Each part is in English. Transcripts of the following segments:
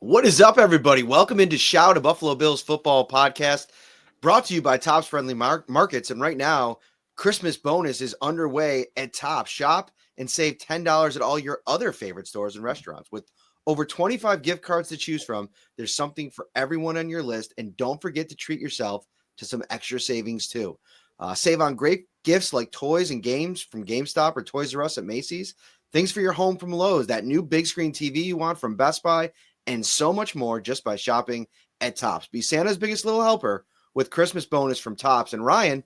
What is up, everybody? Welcome into Shout, a Buffalo Bills football podcast brought to you by Topps Friendly Markets. And right now, Christmas bonus is underway at Topps. Shop and save $10 at all your other favorite stores and restaurants. With over 25 gift cards to choose from, there's something for everyone on your list. And don't forget to treat yourself to some extra savings, too. Save on great gifts like toys and games from GameStop or Toys R Us at Macy's. Things for your home from Lowe's, that new big screen TV you want from Best Buy, and so much more just by shopping at Topps. Be Santa's biggest little helper with Christmas bonus from Topps. And Ryan,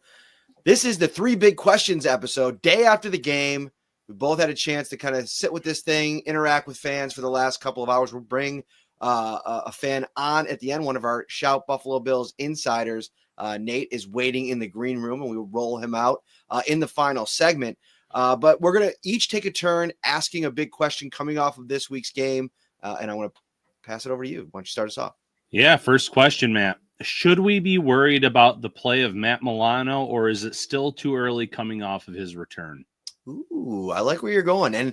this is the three big questions episode, day after the game. We both had a chance to kind of sit with this thing, interact with fans for the last couple of hours. We'll bring a fan on at the end, one of our Shout Buffalo Bills insiders. Nate is waiting in the green room, and we will roll him out in the final segment. But we're going to each take a turn asking a big question coming off of this week's game. And I want to pass it over to you. Why don't you start us off? Yeah, first question, Matt. Should we be worried about the play of Matt Milano, or is it still too early coming off of his return? Ooh, I like where you're going. And,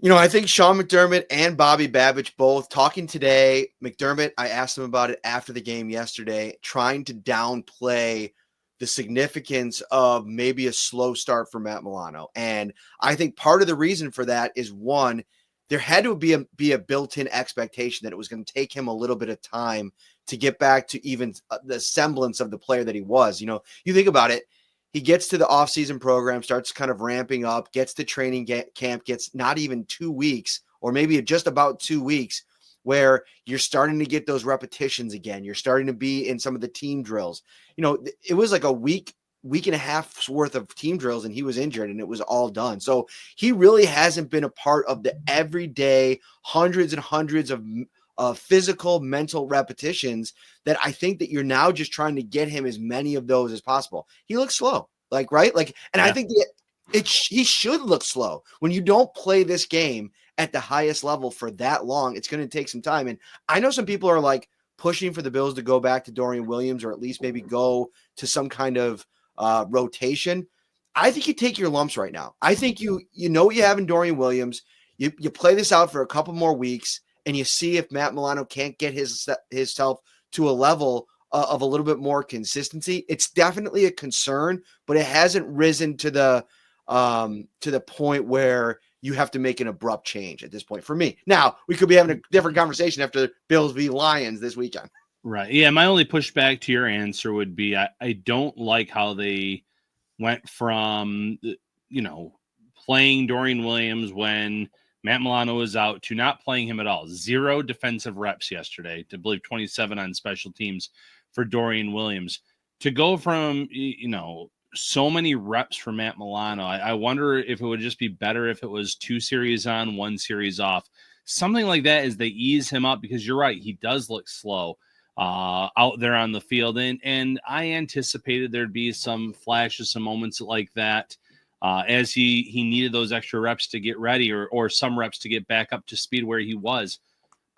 you know, I think Sean McDermott and Bobby Babich both talking today. McDermott, I asked him about it after the game yesterday, trying to downplay the significance of maybe a slow start for Matt Milano. And I think part of the reason for that is, one, there had to be a built-in expectation that it was going to take him a little bit of time to get back to even the semblance of the player that he was. You know, you think about it, he gets to the offseason program, starts kind of ramping up, gets to training camp, gets not even 2 weeks, or maybe just about 2 weeks, where you're starting to get those repetitions again. You're starting to be in some of the team drills. You know, it was like a week and a half's worth of team drills, and he was injured, and it was all done. So he really hasn't been a part of the everyday hundreds and hundreds of physical, mental repetitions that I think that you're now just trying to get him as many of those as possible. He looks slow, right? And yeah. I think he should look slow. When you don't play this game at the highest level for that long, it's going to take some time. And I know some people are like pushing for the Bills to go back to Dorian Williams, or at least maybe go to some kind of rotation. I think you take your lumps right now. I think you know what you have in Dorian Williams. You play this out for a couple more weeks, and you see if Matt Milano can't get himself to a level of a little bit more consistency. It's definitely a concern, but it hasn't risen to the point where you have to make an abrupt change at this point for me. Now, we could be having a different conversation after Bills v. Lions this weekend. Right. Yeah, my only pushback to your answer would be I don't like how they went from, playing Dorian Williams when Matt Milano was out to not playing him at all. 0 defensive reps yesterday, to believe 27 on special teams for Dorian Williams. To go from, so many reps for Matt Milano, I wonder if it would just be better if it was 2 series on, 1 series off. Something like that as they ease him up, because you're right, he does look slow out there on the field. And I anticipated there'd be some flashes, some moments like that as he needed those extra reps to get ready, or some reps to get back up to speed where he was.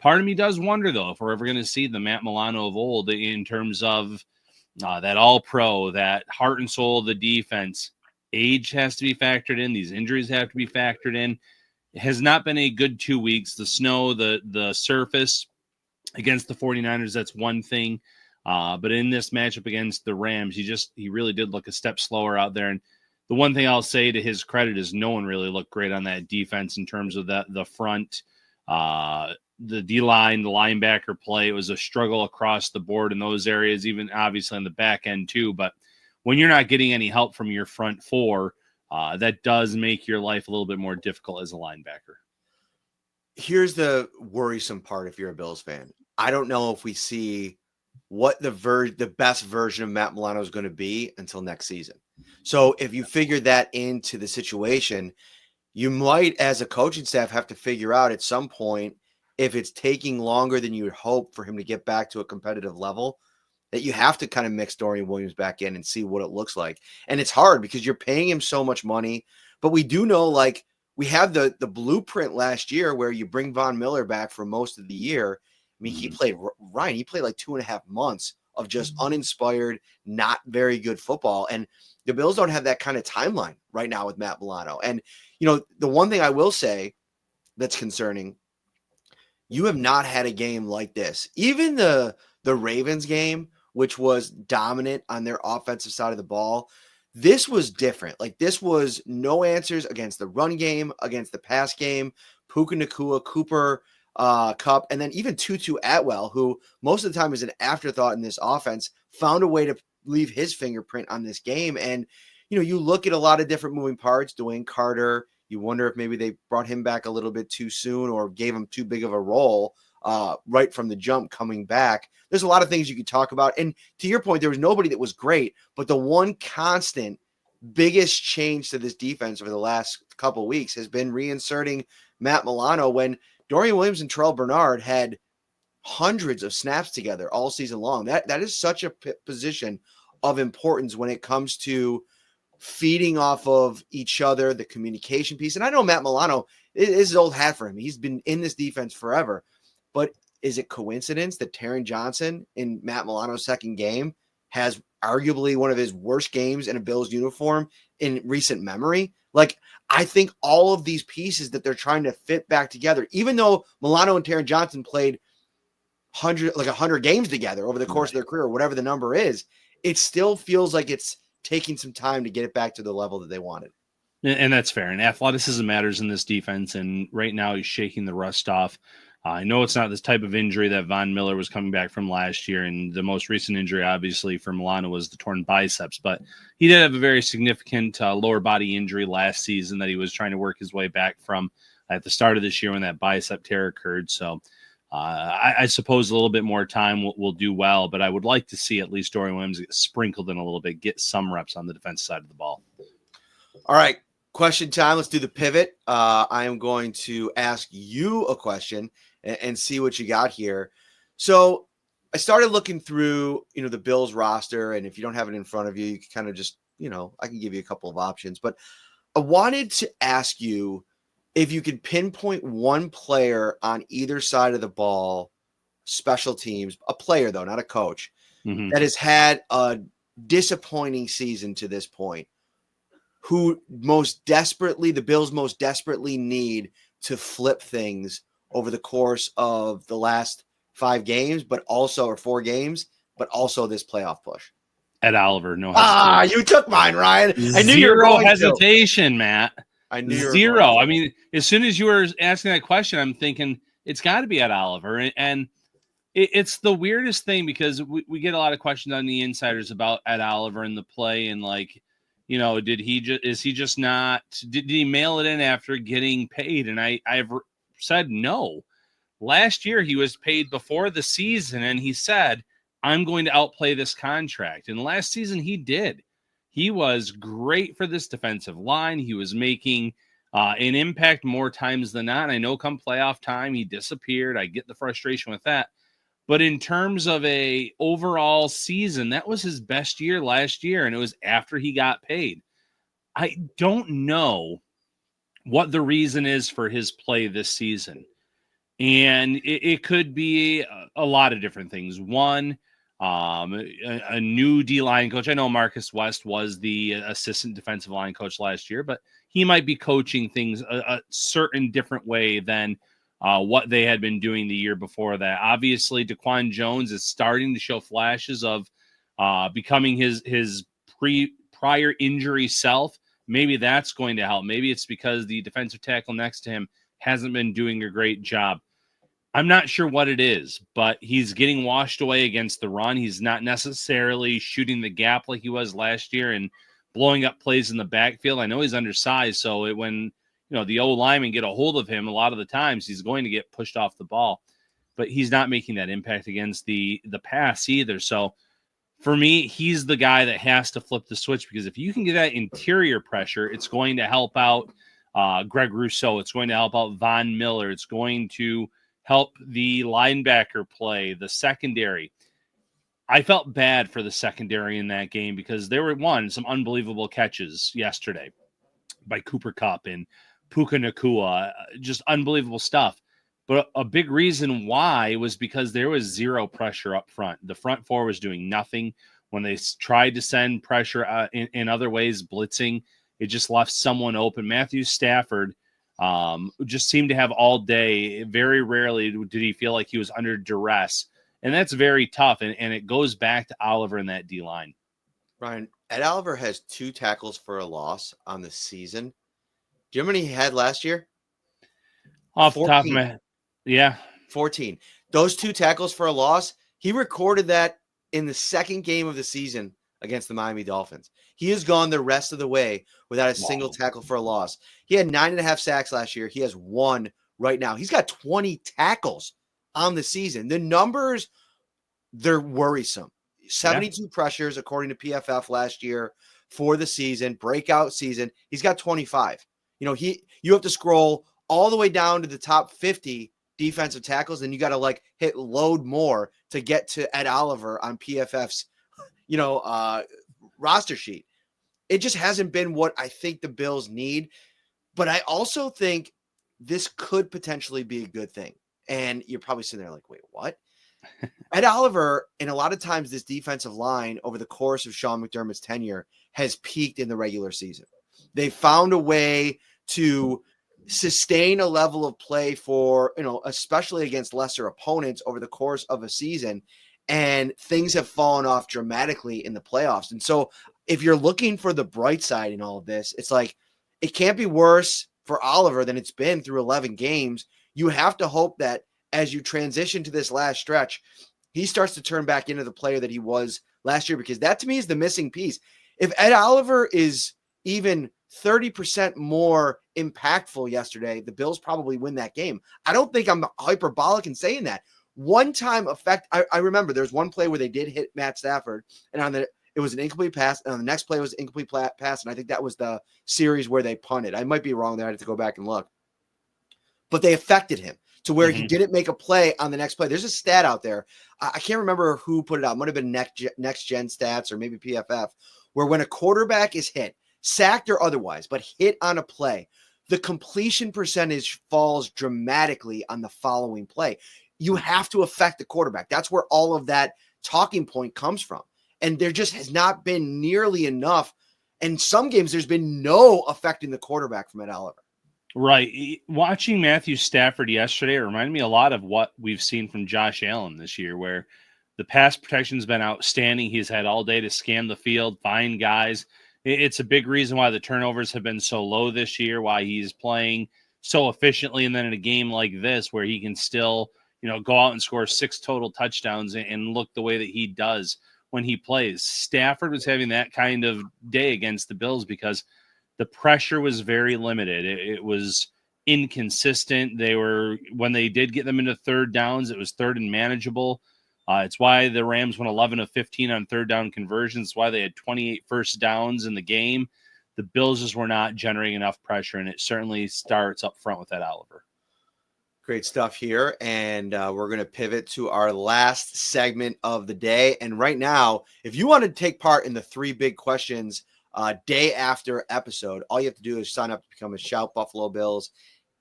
Part of me does wonder, though, if we're ever going to see the Matt Milano of old in terms of that all-pro, that heart and soul of the defense. Age has to be factored in. These injuries have to be factored in. It has not been a good 2 weeks. The snow, the surface against the 49ers, that's one thing. But in this matchup against the Rams, he really did look a step slower out there. And the one thing I'll say to his credit is no one really looked great on that defense in terms of the front, the D-line, the linebacker play. It was a struggle across the board in those areas, even obviously on the back end too. But when you're not getting any help from your front four, that does make your life a little bit more difficult as a linebacker. Here's the worrisome part if you're a Bills fan. I don't know if we see what the best version of Matt Milano is going to be until next season. So if you figure that into the situation, you might, as a coaching staff, have to figure out at some point, if it's taking longer than you would hope for him to get back to a competitive level, that you have to kind of mix Dorian Williams back in and see what it looks like. And it's hard because you're paying him so much money, but we do know, like, we have the blueprint last year where you bring Von Miller back for most of the year. I mean, he played like 2.5 months of just uninspired, not very good football. And the Bills don't have that kind of timeline right now with Matt Milano. And, the one thing I will say that's concerning you have not had a game like this. Even the Ravens game, which was dominant on their offensive side of the ball, this was different. Like, this was no answers against the run game, against the pass game. Puka Nacua, Cooper Kupp, and then even Tutu Atwell, who most of the time is an afterthought in this offense, found a way to leave his fingerprint on this game. And, you look at a lot of different moving parts. Dwayne Carter, you wonder if maybe they brought him back a little bit too soon or gave him too big of a role right from the jump coming back. There's a lot of things you could talk about. And to your point, there was nobody that was great, but the one constant biggest change to this defense over the last couple of weeks has been reinserting Matt Milano when Dorian Williams and Terrell Bernard had hundreds of snaps together all season long. That is such a position of importance when it comes to feeding off of each other, the communication piece. And I know Matt Milano is an old hat for him. He's been in this defense forever. But is it coincidence that Taron Johnson in Matt Milano's second game has arguably one of his worst games in a Bills uniform in recent memory? Like, I think all of these pieces that they're trying to fit back together, even though Milano and Taron Johnson played 100 games together over the course of their career, or whatever the number is, it still feels like it's taking some time to get it back to the level that they wanted. And that's fair. And athleticism matters in this defense. And right now he's shaking the rust off. I know it's not this type of injury that Von Miller was coming back from last year. And the most recent injury, obviously, for Milano was the torn biceps. But he did have a very significant lower body injury last season that he was trying to work his way back from at the start of this year when that bicep tear occurred. So I suppose a little bit more time will do well. But I would like to see at least Dorian Williams get sprinkled in a little bit, get some reps on the defensive side of the ball. All right. Question time. Let's do the pivot. I am going to ask you a question and see what you got here. So I started looking through, the Bills roster, and if you don't have it in front of you, you can kind of just, I can give you a couple of options, but I wanted to ask you if you could pinpoint one player on either side of the ball, special teams, a player though, not a coach, that has had a disappointing season to this point, who the Bills most desperately need to flip things over the course of the last 4 games, but also this playoff push. Ed Oliver, no hesitation. You took mine, Ryan. I knew you were Zero going hesitation, Matt. I knew you were Zero. going to. I mean, as soon as you were asking that question, I'm thinking it's got to be Ed Oliver. And it's the weirdest thing because we get a lot of questions on the insiders about Ed Oliver and the play and did he mail it in after getting paid? And I've said no. Last year he was paid before the season and he said, I'm going to outplay this contract. And last season he did. He was great for this defensive line. He was making an impact more times than not. And I know come playoff time he disappeared. I get the frustration with that. But in terms of a overall season, that was his best year last year, and it was after he got paid. I don't know what the reason is for his play this season. And it could be a lot of different things. One, a new D-line coach. I know Marcus West was the assistant defensive line coach last year, but he might be coaching things a certain different way than what they had been doing the year before that. Obviously, Daquan Jones is starting to show flashes of becoming his prior injury self. Maybe that's going to help. Maybe it's because the defensive tackle next to him hasn't been doing a great job. I'm not sure what it is, but he's getting washed away against the run. He's not necessarily shooting the gap like he was last year and blowing up plays in the backfield. I know he's undersized, so when the O linemen get a hold of him, a lot of the times he's going to get pushed off the ball, but he's not making that impact against the pass either. So for me, he's the guy that has to flip the switch, because if you can get that interior pressure, it's going to help out Greg Rousseau. It's going to help out Von Miller. It's going to help the linebacker play, the secondary. I felt bad for the secondary in that game because there were some unbelievable catches yesterday by Cooper Kupp and Puka Nacua, just unbelievable stuff. But a big reason why was because there was zero pressure up front. The front four was doing nothing. When they tried to send pressure in other ways, blitzing, it just left someone open. Matthew Stafford Just seemed to have all day. Very rarely did he feel like he was under duress. And that's very tough. And it goes back to Oliver in that D-line. Ryan, Ed Oliver has 2 tackles for a loss on the season. Do you know how many he had last year? Off the top of my head. Yeah. 14. Those 2 tackles for a loss, he recorded that in the second game of the season against the Miami Dolphins. He has gone the rest of the way without a single tackle for a loss. He had 9.5 sacks last year. He has 1 right now. He's got 20 tackles on the season. The numbers, they're worrisome. 72 pressures, according to PFF last year for the season, breakout season. He's got 25. You have to scroll all the way down to the top 50 defensive tackles, and you got to like hit load more to get to Ed Oliver on PFF's, roster sheet. It just hasn't been what I think the Bills need. But I also think this could potentially be a good thing. And you're probably sitting there like, wait, what? Ed Oliver, and a lot of times this defensive line over the course of Sean McDermott's tenure has peaked in the regular season. They found a way to sustain a level of play for, especially against lesser opponents over the course of a season. And things have fallen off dramatically in the playoffs. And so if you're looking for the bright side in all of this, it's like, it can't be worse for Oliver than it's been through 11 games. You have to hope that as you transition to this last stretch, he starts to turn back into the player that he was last year, because that to me is the missing piece. If Ed Oliver is even 30% more impactful yesterday, the Bills probably win that game. I don't think I'm hyperbolic in saying that. One-time effect, I remember there's one play where they did hit Matt Stafford, and it was an incomplete pass, and on the next play was an incomplete pass, and I think that was the series where they punted. I might be wrong there. I have to go back and look. But they affected him to where he didn't make a play on the next play. There's a stat out there. I can't remember who put it out. It might have been Next Gen Stats or maybe PFF, where when a quarterback is hit, sacked or otherwise, but hit on a play, the completion percentage falls dramatically on the following play. You have to affect the quarterback. That's where all of that talking point comes from. And there just has not been nearly enough. In some games, there's been no affecting the quarterback from Ed Oliver. Right. Watching Matthew Stafford yesterday reminded me a lot of what we've seen from Josh Allen this year, where the pass protection's been outstanding. He's had all day to scan the field, find guys. It's a big reason why the turnovers have been so low this year, why he's playing so efficiently. And then in a game like this, where he can still, go out and score 6 total touchdowns and look the way that he does when he plays. Stafford was having that kind of day against the Bills because the pressure was very limited. It was inconsistent. When they did get them into third downs, it was third and manageable. It's why the Rams went 11 of 15 on third down conversions. It's why they had 28 first downs in the game. The Bills just were not generating enough pressure, and it certainly starts up front with that Oliver. Great stuff here, and we're going to pivot to our last segment of the day. And right now, if you want to take part in the 3 big questions day after episode, all you have to do is sign up to become a Shout Buffalo Bills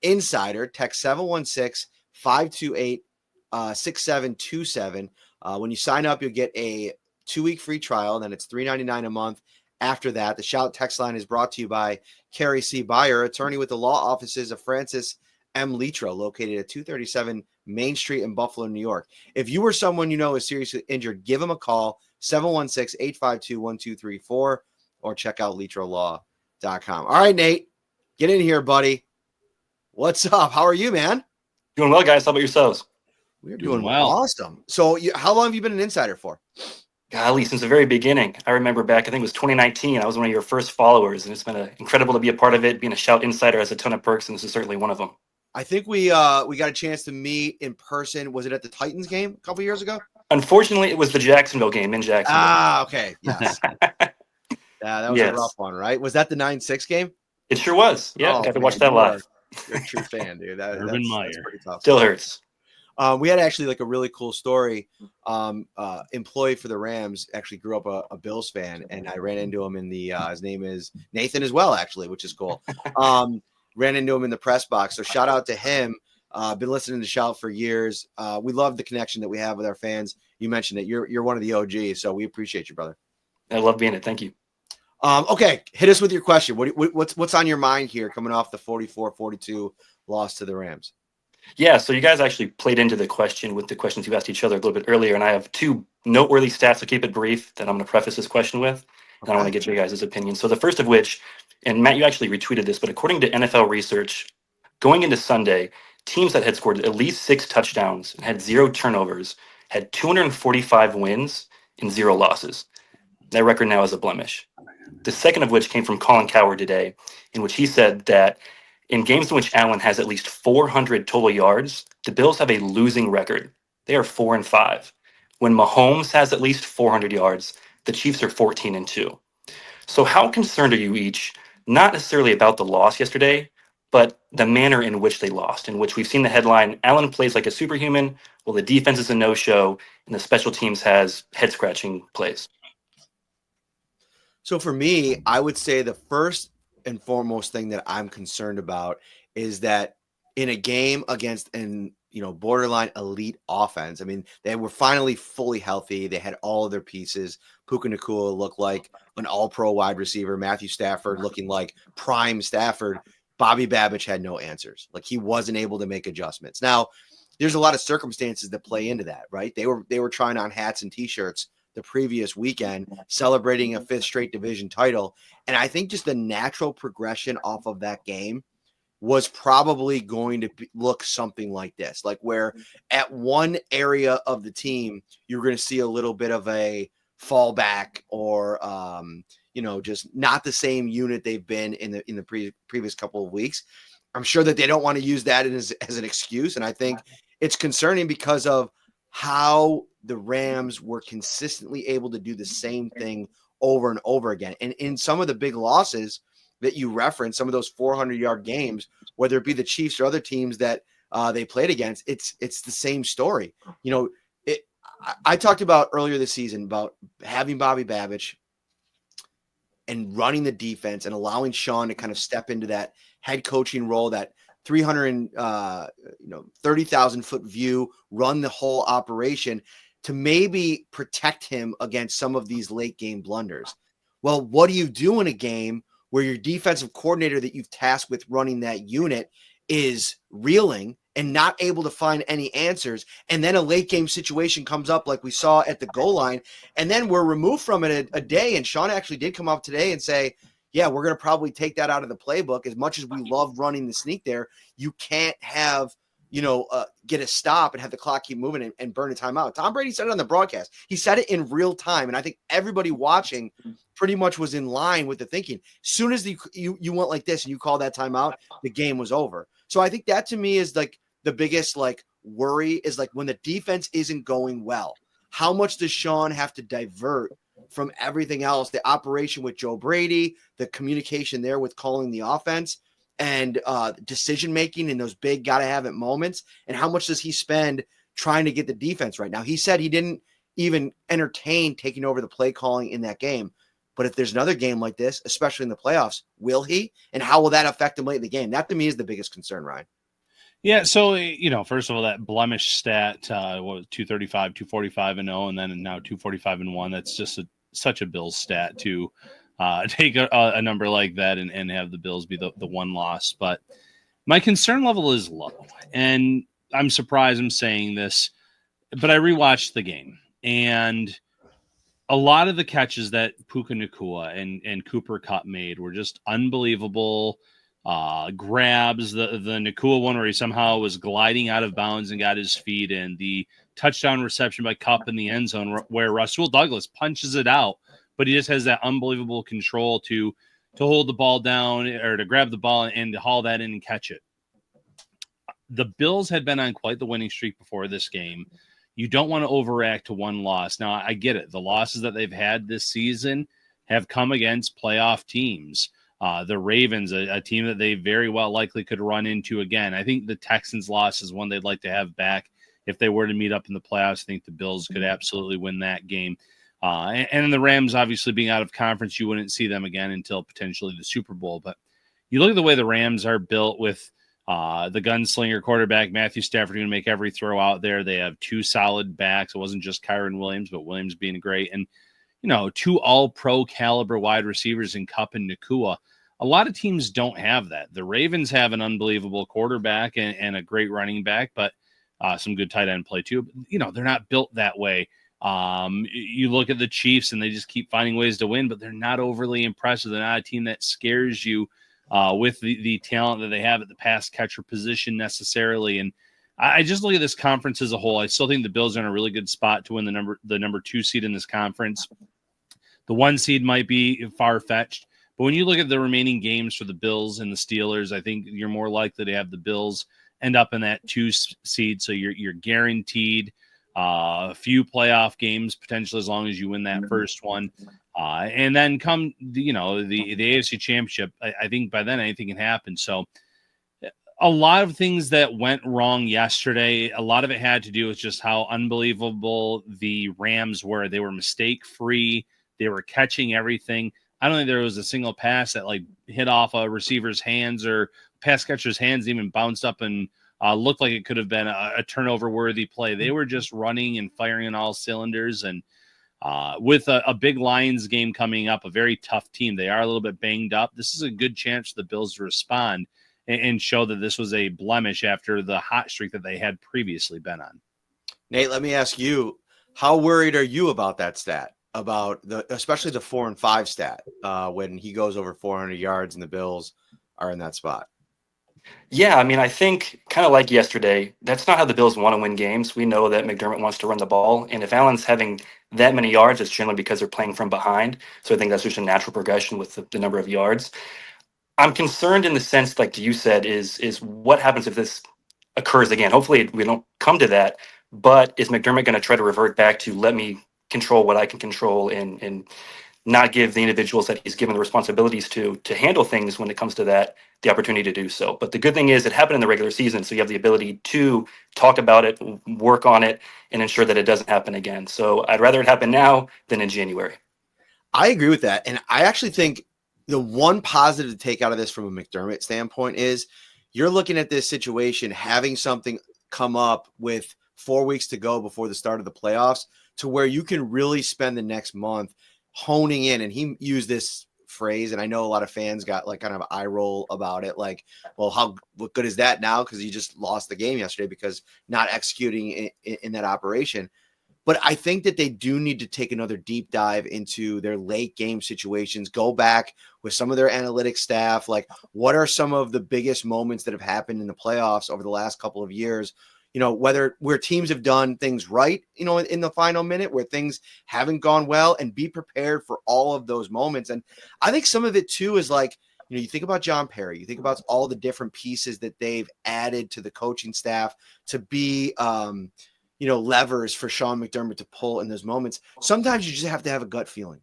insider. Text 716-528-6727. When you sign up, you'll get a 2-week free trial. Then it's $3.99 a month. After that, the Shout text line is brought to you by Carrie C. Byer, attorney with the law offices of Francis M. Litro, located at 237 Main Street in Buffalo, New York. If you or someone you know is seriously injured, give them a call, 716-852-1234, or check out litrolaw.com. All right, Nate, get in here, buddy. What's up? How are you, man? Doing well, guys. How about yourselves? We're doing well. Awesome. So how long have you been an insider for? Golly, since the very beginning. I remember back, I think it was 2019. I was one of your first followers, and it's been incredible to be a part of it. Being a Shout insider has a ton of perks, and this is certainly one of them. I think we got a chance to meet in person. Was it at the Titans game a couple years ago? Unfortunately, it was the Jacksonville game in Jacksonville. Ah, okay. Yes. That was a rough one, right? Was that the 9-6 game? It sure was. Yeah, got to watch that live. You're a true fan, dude. That's pretty tough. Still hurts. We had actually like a really cool story. Employee for the Rams actually grew up a Bills fan, and I ran into him in the his name is Nathan as well, actually, which is cool. Ran into him in the press box. So shout out to him. Been listening to Shout for years. We love the connection that we have with our fans. You mentioned it. You're one of the OGs, so we appreciate you, brother. I love being it. Thank you. Okay, hit us with your question. What's on your mind here coming off the 44-42 loss to the Rams? Yeah, so you guys actually played into the question with the questions you asked each other a little bit earlier, and I have two noteworthy stats, so keep it brief, that I'm going to preface this question with, and I want to get your guys' opinion. So the first of which, and Matt, you actually retweeted this, but according to NFL research, going into Sunday, teams that had scored at least 6 touchdowns and had 0 turnovers had 245 wins and 0 losses. That record now is a blemish. The second of which came from Colin Cowherd today, in which he said that in games in which Allen has at least 400 total yards, the Bills have a losing record. They are 4-5. When Mahomes has at least 400 yards, the Chiefs are 14-2. So how concerned are you each, not necessarily about the loss yesterday, but the manner in which they lost, in which we've seen the headline, Allen plays like a superhuman, while the defense is a no-show, and the special teams has head-scratching plays? So for me, I would say the first and foremost thing that I'm concerned about is that in a game against an borderline elite offense, I mean, they were finally fully healthy. They had all of their pieces. Puka Nacua looked like an all-pro wide receiver. Matthew Stafford looking like prime Stafford. Bobby Babbage had no answers. Like, he wasn't able to make adjustments. Now, there's a lot of circumstances that play into that, right? They were trying on hats and t-shirts the previous weekend, celebrating a 5th straight division title. And I think just the natural progression off of that game was probably going to look something like this, like where at one area of the team, you're going to see a little bit of a fallback or, just not the same unit they've been in the previous couple of weeks. I'm sure that they don't want to use that as an excuse. And I think it's concerning because of how the Rams were consistently able to do the same thing over and over again. And in some of the big losses that you referenced, some of those 400-yard games, whether it be the Chiefs or other teams that they played against, it's the same story. I talked about earlier this season about having Bobby Babbage and running the defense and allowing Sean to kind of step into that head coaching role, that 30,000 foot view, run the whole operation to maybe protect him against some of these late game blunders. Well, what do you do in a game where your defensive coordinator that you've tasked with running that unit is reeling and not able to find any answers? And then a late game situation comes up like we saw at the goal line. And then we're removed from it a day. And Sean actually did come up today and say, yeah, we're going to probably take that out of the playbook. As much as we love running the sneak there, you can't have, get a stop and have the clock keep moving and burn a timeout. Tom Brady said it on the broadcast. He said it in real time. And I think everybody watching pretty much was in line with the thinking. As soon as you went like this and you call that timeout, the game was over. So I think that to me is like the biggest worry is like when the defense isn't going well, how much does Sean have to divert from everything else, the operation with Joe Brady, the communication there with calling the offense, and decision-making in those big gotta-have-it moments, and how much does he spend trying to get the defense right? Now, he said he didn't even entertain taking over the play calling in that game, but if there's another game like this, especially in the playoffs, will he? And how will that affect him late in the game? That, to me, is the biggest concern, Ryan. Yeah, so, first of all, that blemish stat, 235, 245-0, and then now 245-1, that's just such a Bills stat to take a number like that and have the Bills be the one loss. But my concern level is low, and I'm surprised I'm saying this, but I rewatched the game, and a lot of the catches that Puka Nacua and Cooper Kupp made were just unbelievable grabs. The Nacua one where he somehow was gliding out of bounds and got his feet in, the touchdown reception by Kupp in the end zone where Rasul Douglas punches it out, but he just has that unbelievable control to hold the ball down or to grab the ball and to haul that in and catch it. The Bills had been on quite the winning streak before this game. You don't want to overreact to one loss. Now, I get it. The losses that they've had this season have come against playoff teams. The Ravens, a team that they very well likely could run into again. I think the Texans loss is one they'd like to have back. If they were to meet up in the playoffs, I think the Bills could absolutely win that game. And the Rams, obviously being out of conference, you wouldn't see them again until potentially the Super Bowl. But you look at the way the Rams are built with the gunslinger quarterback, Matthew Stafford, going to make every throw out there. They have 2 solid backs. It wasn't just Kyron Williams, but Williams being great. And, two all-pro caliber wide receivers in Kupp and Nakua. A lot of teams don't have that. The Ravens have an unbelievable quarterback and a great running back, but some good tight end play too. They're not built that way. You look at the Chiefs and they just keep finding ways to win, but they're not overly impressive. They're not a team that scares you with the talent that they have at the pass catcher position necessarily. And I just look at this conference as a whole. I still think the Bills are in a really good spot to win the number 2 seed in this conference. The 1 seed might be far-fetched, but when you look at the remaining games for the Bills and the Steelers, I think you're more likely to have the Bills end up in that 2 seed. So you're guaranteed a few playoff games potentially as long as you win that first one. And then come the AFC Championship, I think by then anything can happen. So a lot of things that went wrong yesterday, a lot of it had to do with just how unbelievable the Rams were. They were mistake-free. They were catching everything. I don't think there was a single pass that hit off a receiver's hands or pass catcher's hands, even bounced up and looked like it could have been a turnover-worthy play. They were just running and firing on all cylinders. And with a big Lions game coming up, a very tough team, they are a little bit banged up. This is a good chance for the Bills to respond and show that this was a blemish after the hot streak that they had previously been on. Nate, let me ask you, how worried are you about that stat? About especially the 4 and 5 stat when he goes over 400 yards and the Bills are in that spot? Yeah, I mean, I think kind of like yesterday, that's not how the Bills want to win games. We know that McDermott wants to run the ball, and if Allen's having that many yards, it's generally because they're playing from behind. So I think that's just a natural progression with the number of yards. I'm concerned in the sense, like you said, is what happens if this occurs again? Hopefully we don't come to that, but is McDermott going to try to revert back to let me control what I can control and not give the individuals that he's given the responsibilities to handle things when it comes to that, the opportunity to do so. But the good thing is it happened in the regular season, so you have the ability to talk about it, work on it, and ensure that it doesn't happen again. So I'd rather it happen now than in January. I agree with that. And I actually think the one positive to take out of this from a McDermott standpoint is you're looking at this situation, having something come up with 4 weeks to go before the start of the playoffs to where you can really spend the next month honing in. And he used this phrase, and I know a lot of fans got kind of eye roll about it. Well, what good is that now? Because you just lost the game yesterday because not executing in that operation. But I think that they do need to take another deep dive into their late game situations, go back with some of their analytics staff. What are some of the biggest moments that have happened in the playoffs over the last couple of years? Whether where teams have done things right, in the final minute, where things haven't gone well, and be prepared for all of those moments. And I think some of it too is you think about John Perry, you think about all the different pieces that they've added to the coaching staff to be, levers for Sean McDermott to pull in those moments. Sometimes you just have to have a gut feeling.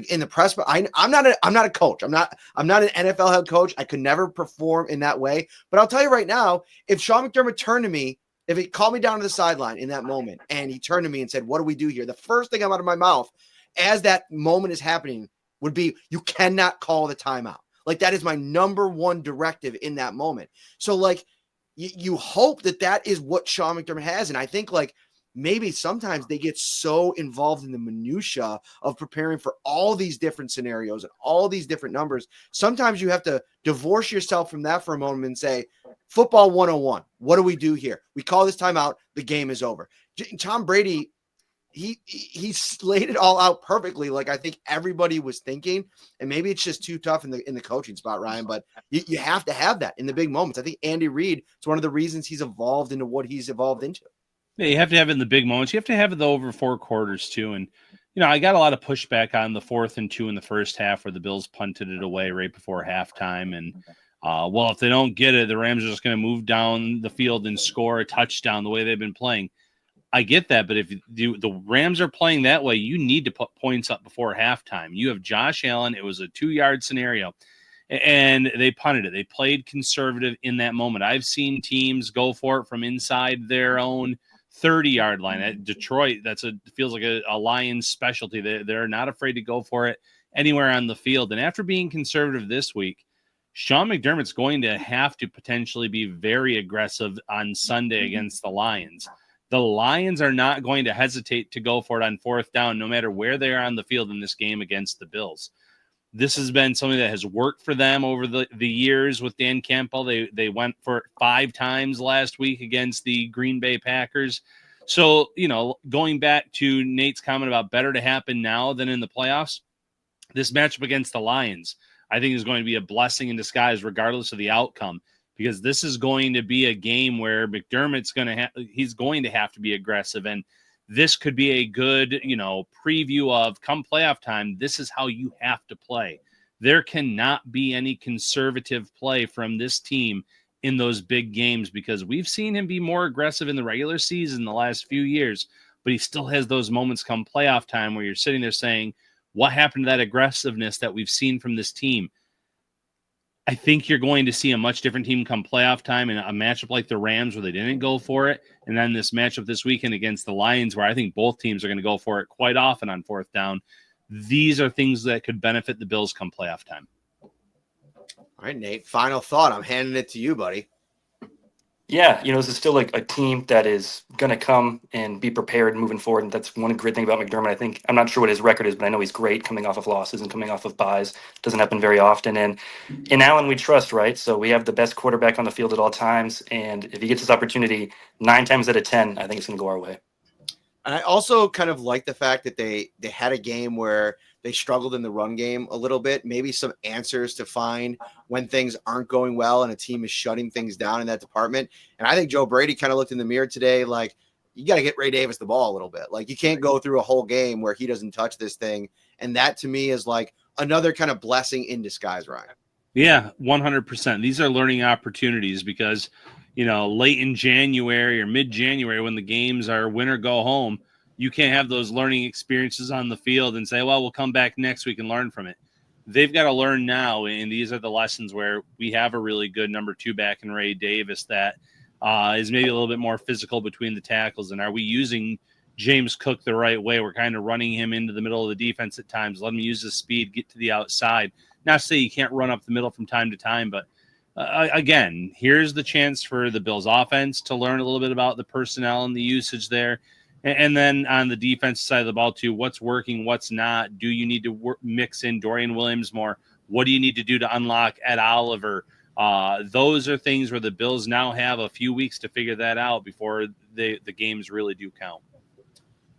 In the press, but I'm not a coach. I'm not an NFL head coach. I could never perform in that way. But I'll tell you right now, if Sean McDermott turned to me, if he called me down to the sideline in that moment and he turned to me and said, "What do we do here?" The first thing out of my mouth as that moment is happening would be, "You cannot call the timeout." That is my number one directive in that moment. So you hope that is what Sean McDermott has. And I think maybe sometimes they get so involved in the minutia of preparing for all these different scenarios and all these different numbers. Sometimes you have to divorce yourself from that for a moment and say, football 101, what do we do here? We call this timeout, the game is over. Tom Brady, he laid it all out perfectly. I think everybody was thinking, and maybe it's just too tough in the coaching spot, Ryan, but you have to have that in the big moments. I think Andy Reid, it's one of the reasons he's evolved into what he's evolved into. Yeah, you have to have it in the big moments. You have to have it over 4 quarters too. And, I got a lot of pushback on the 4th and 2 in the first half where the Bills punted it away right before halftime. And, if they don't get it, the Rams are just going to move down the field and score a touchdown the way they've been playing. I get that, but if the Rams are playing that way, you need to put points up before halftime. You have Josh Allen. It was a 2-yard scenario, and they punted it. They played conservative in that moment. I've seen teams go for it from inside their own 30-yard line. At Detroit, feels like a Lions specialty. They're not afraid to go for it anywhere on the field. And after being conservative this week, Sean McDermott's going to have to potentially be very aggressive on Sunday against the Lions. The Lions are not going to hesitate to go for it on fourth down, no matter where they are on the field in this game against the Bills. This has been something that has worked for them over the years with Dan Campbell. They went for it 5 times last week against the Green Bay Packers. So, going back to Nate's comment about better to happen now than in the playoffs, this matchup against the Lions, I think, is going to be a blessing in disguise regardless of the outcome, because this is going to be a game where McDermott's he's going to have to be aggressive. And this could be a good, preview of come playoff time. This is how you have to play. There cannot be any conservative play from this team in those big games, because we've seen him be more aggressive in the regular season the last few years, but he still has those moments come playoff time where you're sitting there saying, what happened to that aggressiveness that we've seen from this team? I think you're going to see a much different team come playoff time in a matchup like the Rams where they didn't go for it. And then this matchup this weekend against the Lions where I think both teams are going to go for it quite often on fourth down. These are things that could benefit the Bills come playoff time. All right, Nate, final thought. I'm handing it to you, buddy. Yeah, this is still like a team that is going to come and be prepared moving forward. And that's one great thing about McDermott. I think, I'm not sure what his record is, but I know he's great coming off of losses and coming off of byes. Doesn't happen very often. And in Allen, we trust, right? So we have the best quarterback on the field at all times. And if he gets this opportunity 9 times out of 10, I think it's going to go our way. And I also kind of like the fact that they had a game where they struggled in the run game a little bit, maybe some answers to find when things aren't going well and a team is shutting things down in that department. And I think Joe Brady kind of looked in the mirror today like, you got to get Ray Davis the ball a little bit. Like, you can't go through a whole game where he doesn't touch this thing. And that to me is like another kind of blessing in disguise, Ryan. Yeah, 100%. These are learning opportunities because, late in January or mid-January when the games are win or go home, you can't have those learning experiences on the field and say, well, we'll come back next week and learn from it. They've got to learn now, and these are the lessons where we have a really good number 2 back in Ray Davis that is maybe a little bit more physical between the tackles. And are we using James Cook the right way? We're kind of running him into the middle of the defense at times. Let him use his speed, get to the outside. Not to say you can't run up the middle from time to time, but again, here's the chance for the Bills offense to learn a little bit about the personnel and the usage there. And then on the defensive side of the ball, too, what's working, what's not? Do you need to mix in Dorian Williams more? What do you need to do to unlock Ed Oliver? Those are things where the Bills now have a few weeks to figure that out before the games really do count.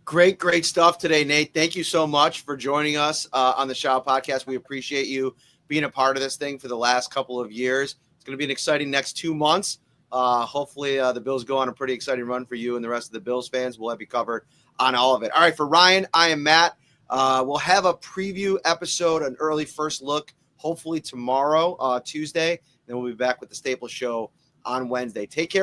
Great stuff today, Nate. Thank you so much for joining us on the Shout Podcast. We appreciate you being a part of this thing for the last couple of years. It's going to be an exciting next 2 months. Hopefully the Bills go on a pretty exciting run for you and the rest of the Bills fans. We'll have you covered on all of it. All right, for Ryan, I am Matt. We'll have a preview episode, an early first look, hopefully tomorrow, Tuesday. Then we'll be back with the Staples Show on Wednesday. Take care.